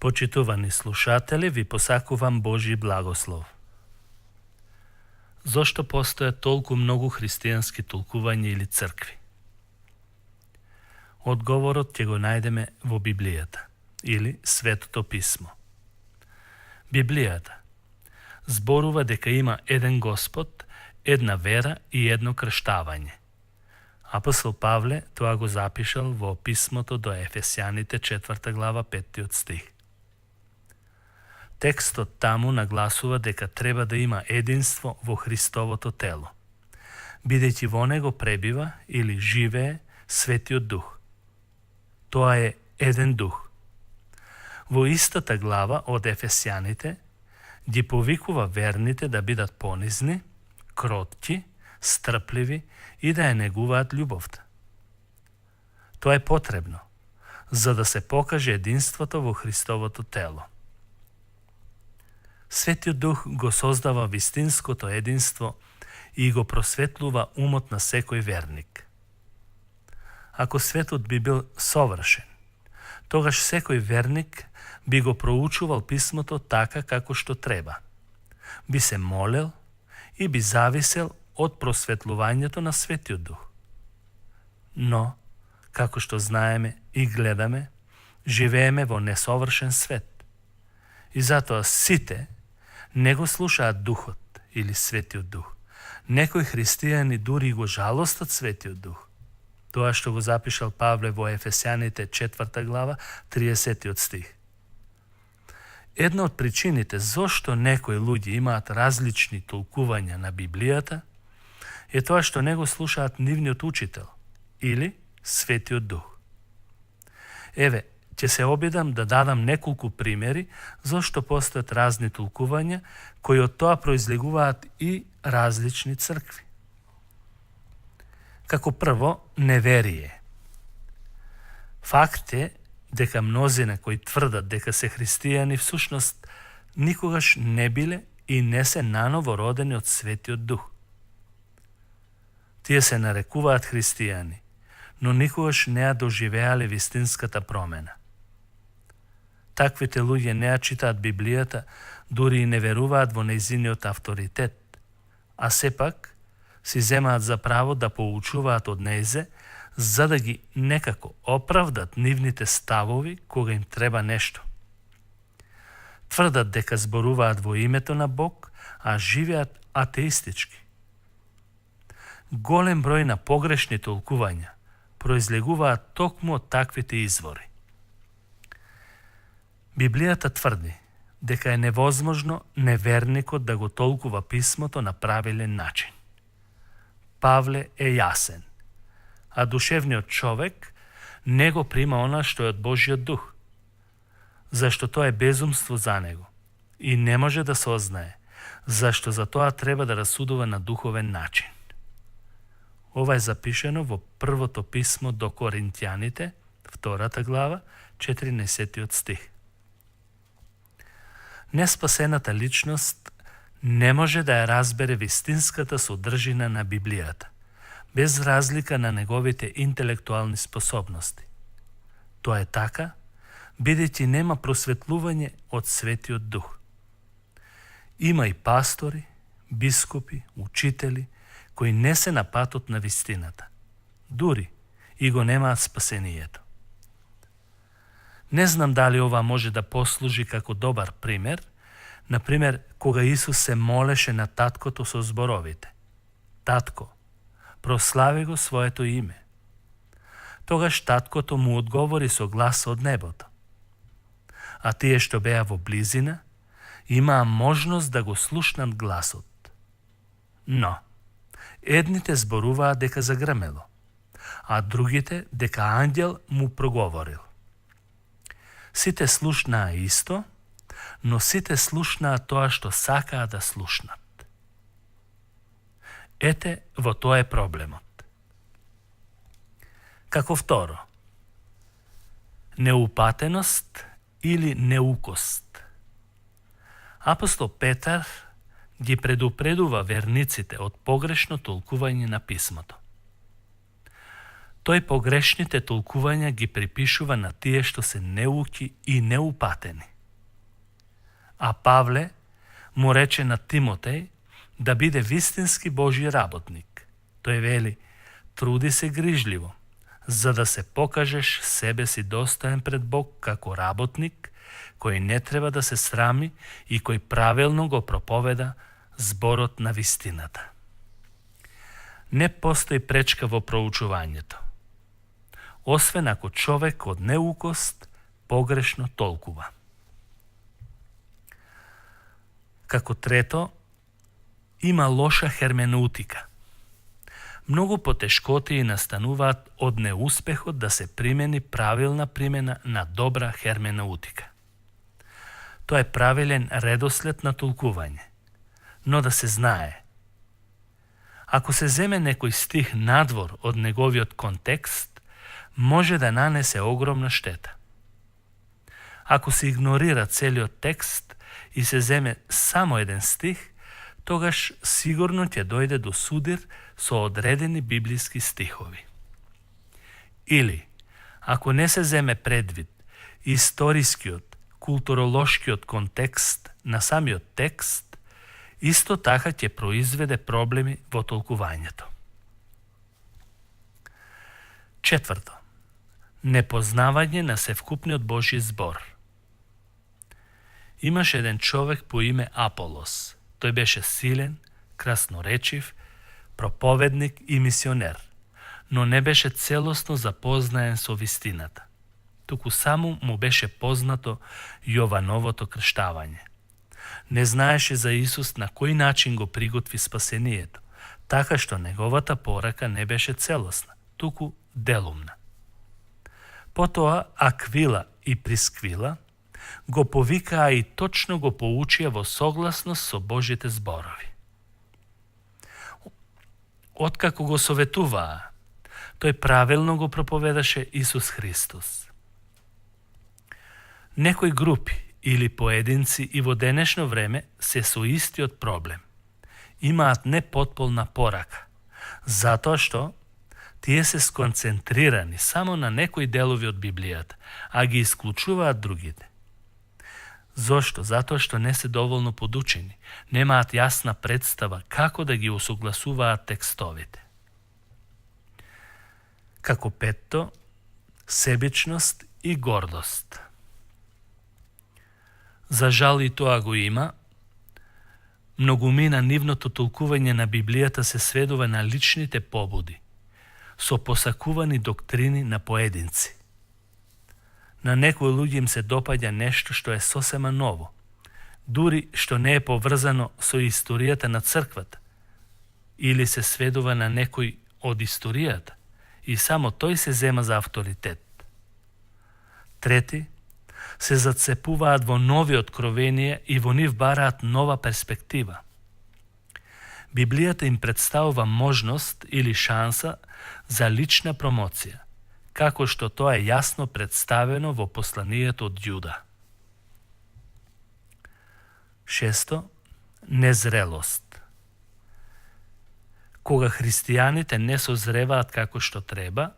Почитувани слушатели, ви посакувам Божи благослов. Зошто постојат толку многу христијански толкувања или цркви? Одговорот ќе го најдеме во Библијата или Светото писмо. Библијата зборува дека има еден Господ, една вера и едно крштавање. Апостол Павле тоа го запишал во писмото до Ефесјаните 4 глава 5 стих. Текстот таму нагласува дека треба да има единство во Христовото тело, бидејќи во него пребива или живее Светиот Дух. Тоа е еден дух. Во истата глава од Ефесјаните ги повикува верните да бидат понизни, кротки, стрпливи и да ја негуваат љубовта. Тоа е потребно, за да се покаже единството во Христовото тело. Светиот Дух го создава вистинското единство и го просветлува умот на секој верник. Ако светот би бил совршен, тогаш секој верник би го проучувал писмото така како што треба, би се молел и би зависел од просветлувањето на Светиот Дух. Но, како што знаеме и гледаме, живееме во несовршен свет. И затоа сите не го слушаат Духот или Светиот Дух. Некои христијани дури го жалостат Светиот Дух. Тоа што го запишал Павле во Ефесјаните 4 глава 30 стих. Една од причините зошто некои луѓе имаат различни толкувања на Библијата е тоа што не го слушаат нивниот учител или Светиот Дух. Еве, ќе се обидам да дадам неколку примери зошто постојат разни толкувања кои од тоа произлегуваат и различни цркви. Како прво, неверие. Факт е дека мнозина кои тврдат дека се христијани всушност никогаш не биле и не се наново родени од Светиот Дух. Тие се нарекуваат христијани, но никогаш не ја доживеале вистинската промена. Таквите луѓе не ја читаат Библијата, дури и не веруваат во нејзиниот авторитет, а сепак си земаат за право да поучуваат од нејзе, за да ги некако оправдат нивните ставови кога им треба нешто. Тврдат дека зборуваат во името на Бог, а живеат атеистички. Голем број на погрешни толкувања произлегуваат токму од таквите извори. Библијата тврди дека е невозможно неверникот да го толкува писмото на правилен начин. Павле е јасен, а душевниот човек не го прима она што е од Божиот Дух, зашто тоа е безумство за него и не може да се ознае, зашто за тоа треба да расудува на духовен начин. Ова е запишено во првото писмо до Коринтијаните, 2 глава, 14 стих. Неспасената личност не може да ја разбере вистинската содржина на Библијата, без разлика на неговите интелектуални способности. Тоа е така, бидејќи нема просветлување од Светиот Дух. Има и пастори, бискупи, учители, кои не се на патот на вистината, дури и го немаат спасението. Не знам дали ова може да послужи како добар пример, например, кога Исус се молеше на таткото со зборовите: Татко, прослави го своето име. Тогаш таткото му одговори со глас од небото. А тие што беа во близина, имаа можност да го слушнат гласот. Но, едните зборуваа дека загрмело, а другите дека ангел му проговорил. Сите слушнаа исто, но сите слушнаа тоа што сакаа да слушнат. Ете, во тоа е проблемот. Како второ, неупатеност или неукост. Апостол Петар ги предупредува верниците од погрешно толкување на писмото. Тој погрешните толкувања ги припишува на тие што се неуки и неупатени. А Павле му рече на Тимотеј да биде вистински Божи работник. Тој вели: труди се грижливо, за да се покажеш себе си достоен пред Бог како работник, кој не треба да се срами и кој правилно го проповеда зборот на вистината. Не постои пречка во проучувањето, освен ако човек од неукост погрешно толкува. Како трето, има лоша херменеутика. Многу потешкотии настануваат од неуспехот да се примени правилна примена на добра херменеутика. Тоа е правилен редослед на толкување, но да се знае. Ако се земе некој стих надвор од неговиот контекст, може да нанесе огромна штета. Ако се игнорира целиот текст и се земе само еден стих, тогаш сигурно ќе дојде до судир со одредени библиски стихови. Или, ако не се земе предвид историскиот, културолошкиот контекст на самиот текст, исто така ќе произведе проблеми во толкувањето. Четврто, непознавање на севкупниот Божји збор. Имаше еден човек по име Аполос. Тој беше силен, красноречив, проповедник и мисионер, но не беше целосно запознаен со вистината. Туку само му беше познато Јовановото крштавање. Не знаеше за Исус на кој начин го приготви спасението, така што неговата порака не беше целосна, туку делумна. Потоа Аквила и Присквила го повикаа и точно го поучија во согласност со Божите зборови. Откако го советуваа, тој правилно го проповедаше Исус Христос. Некои групи или поединци и во денешно време се со истиот проблем. Имаат непотполна порака, затоа што тие се сконцентрирани само на некои делови од Библијата, а ги исклучуваат другите. Зошто? Затоа што не се доволно подучени, немаат јасна представа како да ги усогласуваат текстовите. Како петто, себичност и гордост. За жал и тоа го има. Многумина нивното толкување на Библијата се сведува на личните побуди, со посакувани доктрини на поединци. На некои луѓе им се допаѓа нешто што е сосема ново, дури што не е поврзано со историјата на црквата, или се сведува на некој од историјата и само тој се зема за авторитет. Трети, се зацепуваат во нови откровенија и во нив бараат нова перспектива. Библијата им представува можност или шанса за лична промоција, како што тоа е јасно представено во посланието од Јуда. Шесто, незрелост. Кога христијаните не созреваат како што треба,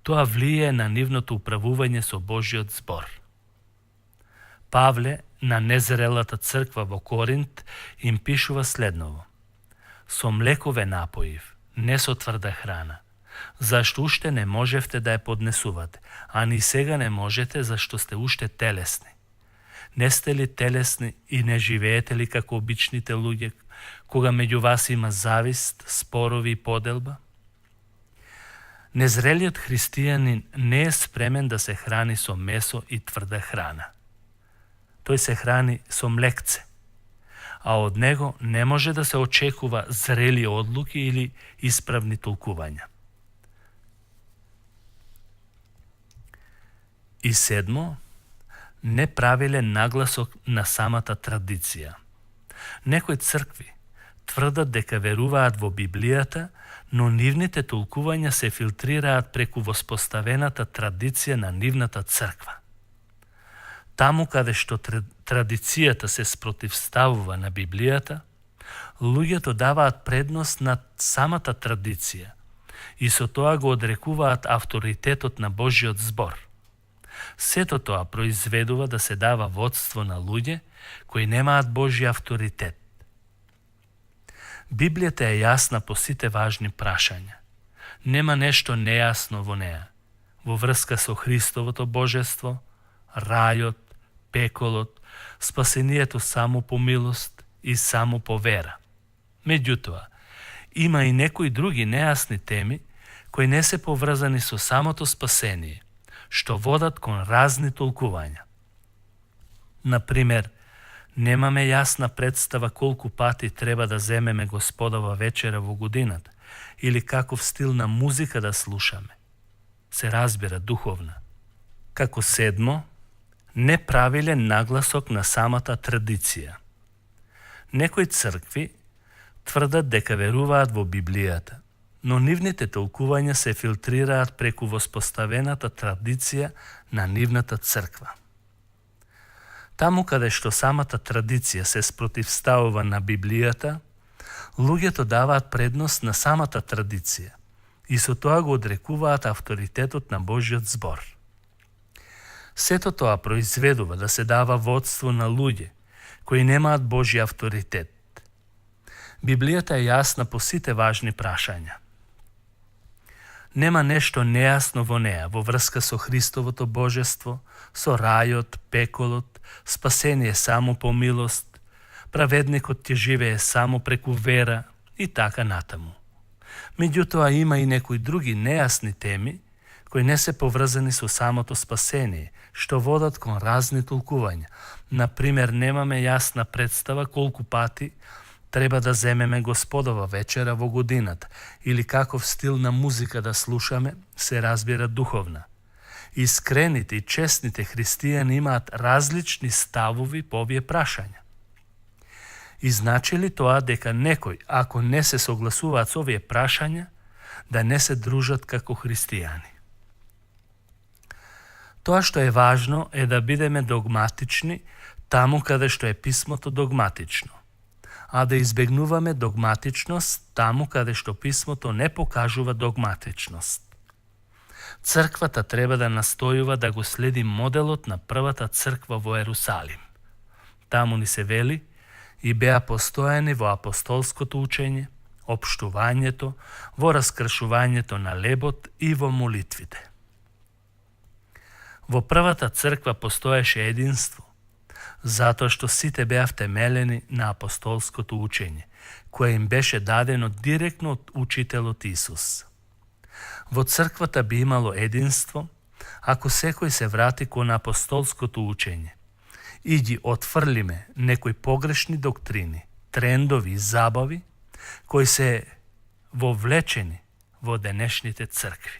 тоа влијае на нивното управување со Божјиот збор. Павле на незрелата црква во Коринт им пишува следново: со млеко ве напоив, не со тврда храна, зашто уште не можевте да ја поднесувате, а ни сега не можете зашто сте уште телесни. Не сте ли телесни и не живеете ли како обичните луѓе, кога меѓу вас има завист, спорови и поделба? Незрелиот христијанин не е спремен да се храни со месо и тврда храна. Тој се храни со млекце, а од него не може да се очекува зрели одлуки или исправни толкувања. И седмо, неправилен нагласок на самата традиција. Некои цркви тврдат дека веруваат во Библијата, но нивните толкувања се филтрираат преку воспоставената традиција на нивната црква. Таму каде што традицијата се спротивставува на Библијата, луѓето даваат предност над самата традиција и со тоа го одрекуваат авторитетот на Божјиот збор. Сето тоа произведува да се дава водство на луѓе кои немаат Божи авторитет. Библијата е јасна по сите важни прашања. Нема нешто нејасно во неа. Во врска со Христовото божество, рајот, пеколот, спасението само по милост и само по вера. Меѓутоа, има и некои други нејасни теми кои не се поврзани со самото спасение, што водат кон разни толкувања. Например, немаме јасна представа колку пати треба да земеме Господова вечера во годината или каков стил на музика да слушаме. Се разбира духовна. Како седмо, неправилен нагласок на самата традиција. Некои цркви тврдат дека веруваат во Библијата, но нивните толкувања се филтрираат преку воспоставената традиција на нивната црква. Таму каде што самата традиција се спротивставува на Библијата, луѓето даваат предност на самата традиција и со тоа го одрекуваат авторитетот на Божјиот збор. Сето тоа произведува да се дава водство на луѓе кои немаат Божји авторитет. Библијата е јасна по сите важни прашања. Нема нешто нејасно во неа во врска со Христовото божество, со рајот, пеколот, спасение само по милост, праведникот ќе живее само преку вера и така натаму. Меѓутоа има и некои други нејасни теми кои не се поврзани со самото спасение, што водат кон разни толкувања. Например, немаме јасна представа колку пати треба да земеме Господова вечера во годината или каков стил на музика да слушаме, се разбира духовна. Искрените и честните христијани имаат различни ставови по овие прашања. И значи ли тоа дека некој, ако не се согласуваат со овие прашања, да не се дружат како христијани? Тоа што е важно е да бидеме догматични таму каде што е писмото догматично, а да избегнуваме догматичност таму каде што писмото не покажува догматичност. Црквата треба да настојува да го следи моделот на првата црква во Ерусалим. Таму ни се вели и беа постојани во апостолското учење, општувањето, во раскршувањето на лебот и во молитвите. Во првата црква постоеше единство, затоа што сите беа втемелени на апостолското учење, кое им беше дадено директно од учителот Исус. Во црквата би имало единство, ако секој се врати кон апостолското учење и ги отфрлиме некои погрешни доктрини, трендови и забави кои се вовлечени во денешните цркви.